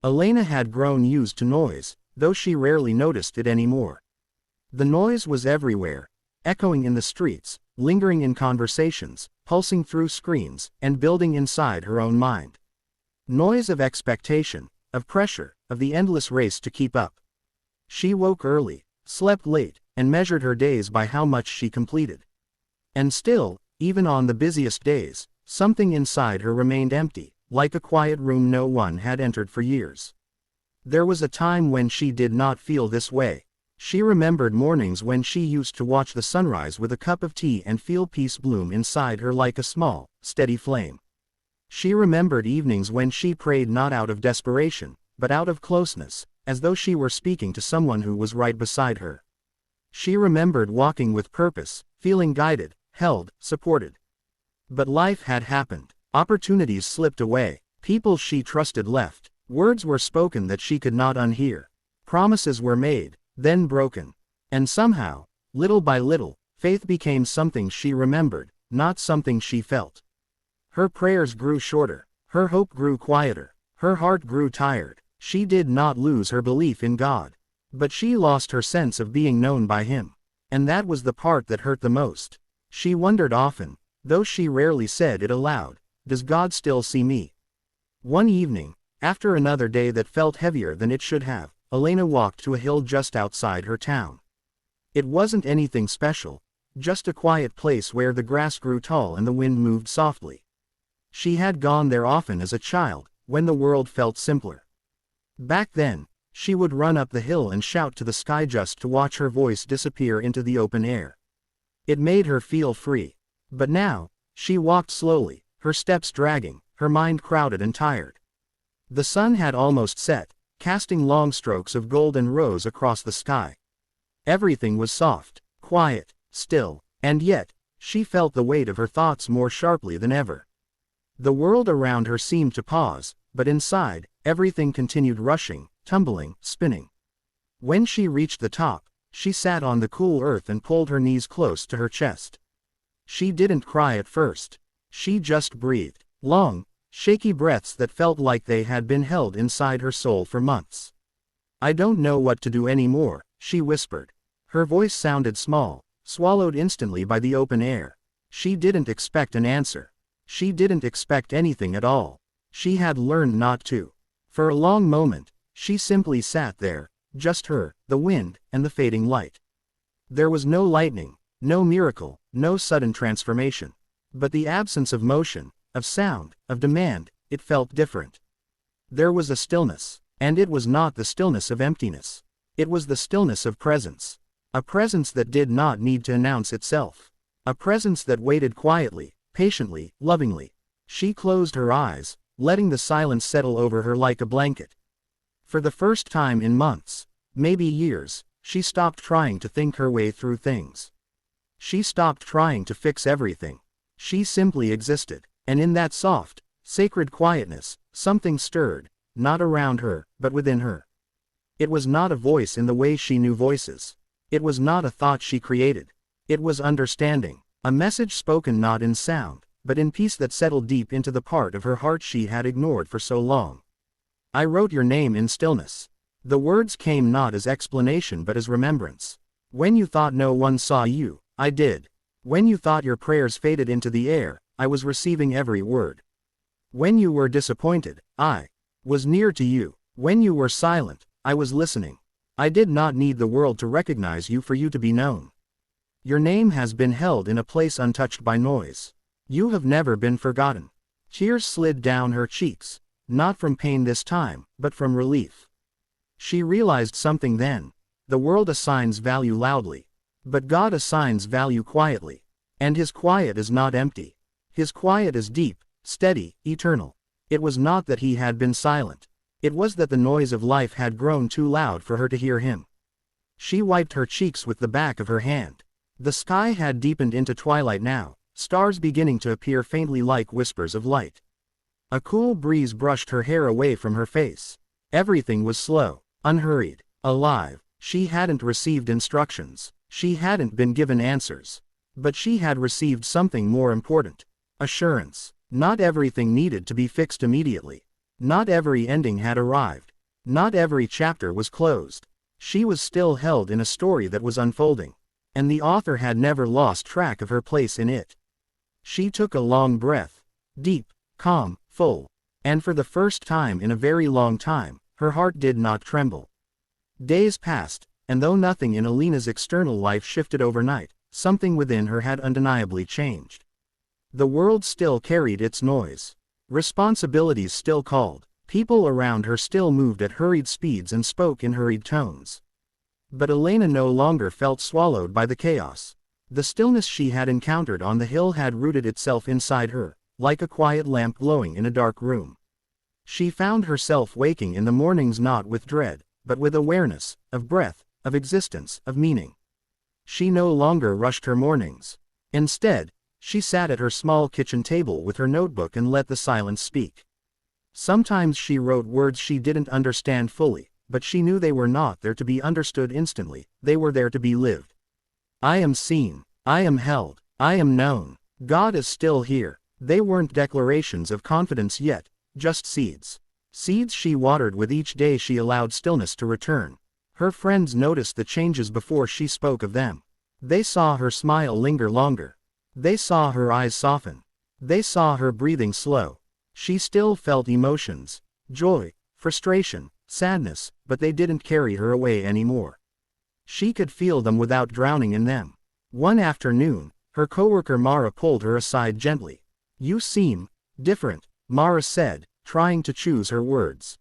Elena had grown used to noise, though she rarely noticed it anymore. The noise was everywhere, echoing in the streets, lingering in conversations, pulsing through screens, and building inside her own mind. Noise of expectation, of pressure, of the endless race to keep up. She woke early, slept late, and measured her days by how much she completed. And still, even on the busiest days, something inside her remained empty, like a quiet room no one had entered for years. There was a time when she did not feel this way. She remembered mornings when she used to watch the sunrise with a cup of tea and feel peace bloom inside her like a small, steady flame. She remembered evenings when she prayed not out of desperation, but out of closeness, as though she were speaking to someone who was right beside her. She remembered walking with purpose, feeling guided, held, supported. But life had happened. Opportunities slipped away. People she trusted left. Words were spoken that she could not unhear. Promises were made, then broken. And somehow, little by little, faith became something she remembered, not something she felt. Her prayers grew shorter. Her hope grew quieter. Her heart grew tired. She did not lose her belief in God. But she lost her sense of being known by Him. And that was the part that hurt the most. She wondered often, though she rarely said it aloud, does God still see me? One evening, after another day that felt heavier than it should have, Elena walked to a hill just outside her town. It wasn't anything special, just a quiet place where the grass grew tall and the wind moved softly. She had gone there often as a child, when the world felt simpler. Back then, she would run up the hill and shout to the sky just to watch her voice disappear into the open air. It made her feel free. But now, she walked slowly, her steps dragging, her mind crowded and tired. The sun had almost set, casting long strokes of gold and rose across the sky. Everything was soft, quiet, still, and yet, she felt the weight of her thoughts more sharply than ever. The world around her seemed to pause, but inside, everything continued rushing, tumbling, spinning. When she reached the top, she sat on the cool earth and pulled her knees close to her chest. She didn't cry at first. She just breathed, long, shaky breaths that felt like they had been held inside her soul for months. "I don't know what to do anymore," she whispered. Her voice sounded small, swallowed instantly by the open air. She didn't expect an answer. She didn't expect anything at all. She had learned not to. For a long moment, she simply sat there, just her, the wind, and the fading light. There was no lightning, no miracle, no sudden transformation. But the absence of motion, of sound, of demand, it felt different. There was a stillness, and it was not the stillness of emptiness. It was the stillness of presence. A presence that did not need to announce itself. A presence that waited quietly, patiently, lovingly. She closed her eyes, letting the silence settle over her like a blanket. For the first time in months, maybe years, she stopped trying to think her way through things. She stopped trying to fix everything. She simply existed, and in that soft, sacred quietness, something stirred, not around her, but within her. It was not a voice in the way she knew voices. It was not a thought she created. It was understanding, a message spoken not in sound, but in peace that settled deep into the part of her heart she had ignored for so long. "I wrote your name in stillness." The words came not as explanation but as remembrance. "When you thought no one saw you, I did. When you thought your prayers faded into the air, I was receiving every word. When you were disappointed, I was near to you. When you were silent, I was listening. I did not need the world to recognize you for you to be known. Your name has been held in a place untouched by noise. You have never been forgotten." Tears slid down her cheeks, not from pain this time, but from relief. She realized something then. The world assigns value loudly. But God assigns value quietly. And His quiet is not empty. His quiet is deep, steady, eternal. It was not that He had been silent. It was that the noise of life had grown too loud for her to hear Him. She wiped her cheeks with the back of her hand. The sky had deepened into twilight now, stars beginning to appear faintly like whispers of light. A cool breeze brushed her hair away from her face. Everything was slow, unhurried, alive. She hadn't received instructions. She hadn't been given answers. But she had received something more important. Assurance. Not everything needed to be fixed immediately. Not every ending had arrived. Not every chapter was closed. She was still held in a story that was unfolding. And the author had never lost track of her place in it. She took a long breath. Deep, calm, full. And for the first time in a very long time, her heart did not tremble. Days passed, and though nothing in Alina's external life shifted overnight, something within her had undeniably changed. The world still carried its noise. Responsibilities still called. People around her still moved at hurried speeds and spoke in hurried tones. But Elena no longer felt swallowed by the chaos. The stillness she had encountered on the hill had rooted itself inside her, like a quiet lamp glowing in a dark room. She found herself waking in the mornings not with dread, but with awareness, of breath, of existence, of meaning. She no longer rushed her mornings. Instead, she sat at her small kitchen table with her notebook and let the silence speak. Sometimes she wrote words she didn't understand fully, but she knew they were not there to be understood instantly, they were there to be lived. I am seen. I am held. I am known. God is still here. They weren't declarations of confidence yet, just seeds. Seeds she watered with each day she allowed stillness to return. Her friends noticed the changes before she spoke of them. They saw her smile linger longer. They saw her eyes soften. They saw her breathing slow. She still felt emotions, joy, frustration, sadness, but they didn't carry her away anymore. She could feel them without drowning in them. One afternoon, her coworker Mara pulled her aside gently. You seem different, Mara said, trying to choose her words.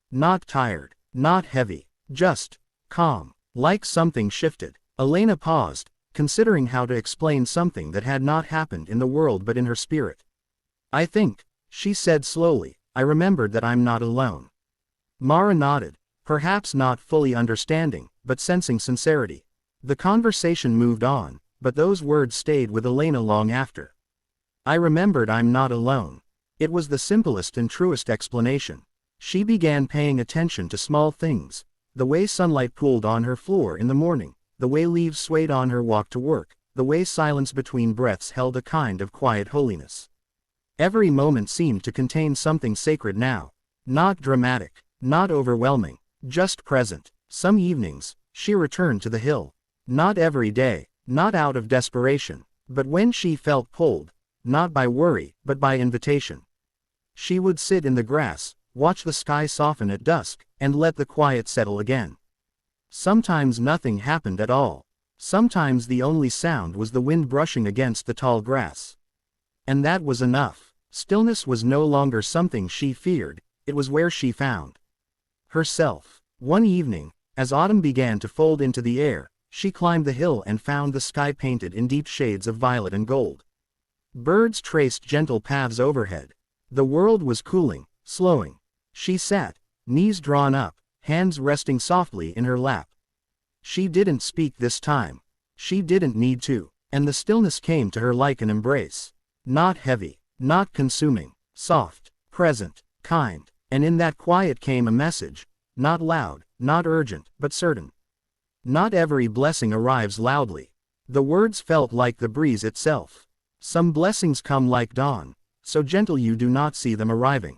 Not tired, not heavy, just calm, like something shifted. Elena paused, considering how to explain something that had not happened in the world but in her spirit. I think, she said slowly, I remembered that I'm not alone. Mara nodded, perhaps not fully understanding, but sensing sincerity. The conversation moved on, but those words stayed with Elena long after. I remembered I'm not alone. It was the simplest and truest explanation. She began paying attention to small things, the way sunlight pooled on her floor in the morning, the way leaves swayed on her walk to work, the way silence between breaths held a kind of quiet holiness. Every moment seemed to contain something sacred now. Not dramatic, not overwhelming, just present. Some evenings, she returned to the hill. Not every day, not out of desperation, but when she felt pulled, not by worry, but by invitation. She would sit in the grass, watch the sky soften at dusk, and let the quiet settle again. Sometimes nothing happened at all. Sometimes the only sound was the wind brushing against the tall grass. And that was enough. Stillness was no longer something she feared, it was where she found herself. One evening, as autumn began to fold into the air, she climbed the hill and found the sky painted in deep shades of violet and gold. Birds traced gentle paths overhead. The world was cooling, slowing. She sat, knees drawn up, hands resting softly in her lap. She didn't speak this time. She didn't need to, and the stillness came to her like an embrace. Not heavy. Not consuming, soft, present, kind, and in that quiet came a message, not loud, not urgent, but certain. Not every blessing arrives loudly. The words felt like the breeze itself. Some blessings come like dawn, so gentle you do not see them arriving.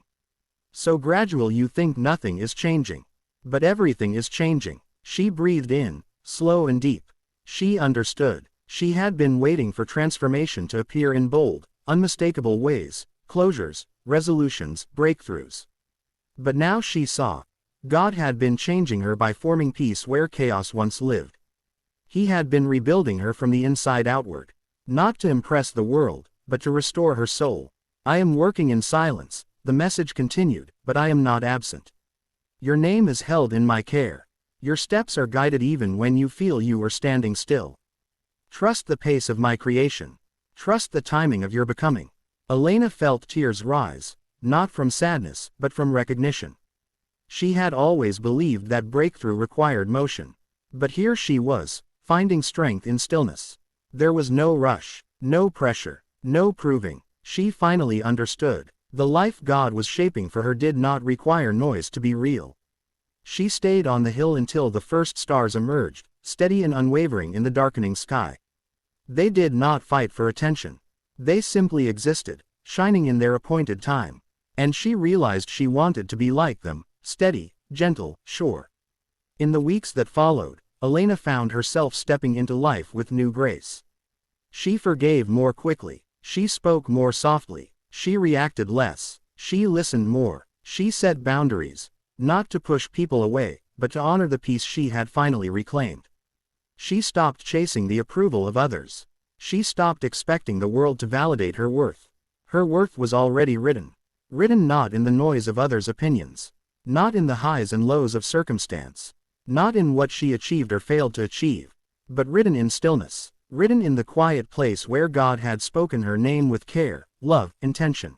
So gradual you think nothing is changing. But everything is changing. She breathed in, slow and deep. She understood. She had been waiting for transformation to appear in bold, unmistakable ways, closures, resolutions, breakthroughs. But now she saw. God had been changing her by forming peace where chaos once lived. He had been rebuilding her from the inside outward. Not to impress the world, but to restore her soul. I am working in silence, the message continued, but I am not absent. Your name is held in my care. Your steps are guided even when you feel you are standing still. Trust the pace of my creation. Trust the timing of your becoming. Elena felt tears rise, not from sadness, but from recognition. She had always believed that breakthrough required motion. But here she was, finding strength in stillness. There was no rush, no pressure, no proving. She finally understood. The life God was shaping for her did not require noise to be real. She stayed on the hill until the first stars emerged, steady and unwavering in the darkening sky. They did not fight for attention. They simply existed, shining in their appointed time. And she realized she wanted to be like them, steady, gentle, sure. In the weeks that followed, Elena found herself stepping into life with new grace. She forgave more quickly, she spoke more softly, she reacted less, she listened more, she set boundaries, not to push people away, but to honor the peace she had finally reclaimed. She stopped chasing the approval of others. She stopped expecting the world to validate her worth. Her worth was already written. Written not in the noise of others' opinions. Not in the highs and lows of circumstance. Not in what she achieved or failed to achieve. But written in stillness. Written in the quiet place where God had spoken her name with care, love, intention.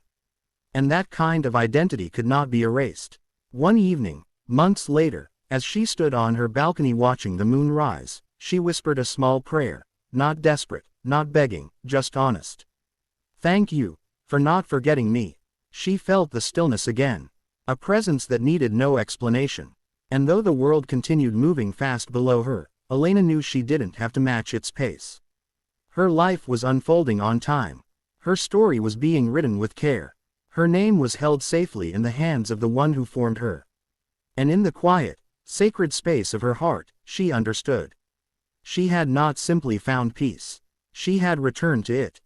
And that kind of identity could not be erased. One evening, months later, as she stood on her balcony watching the moon rise, she whispered a small prayer, not desperate, not begging, just honest. Thank you, for not forgetting me. She felt the stillness again. A presence that needed no explanation. And though the world continued moving fast below her, Elena knew she didn't have to match its pace. Her life was unfolding on time. Her story was being written with care. Her name was held safely in the hands of the one who formed her. And in the quiet, sacred space of her heart, she understood. She had not simply found peace. She had returned to it.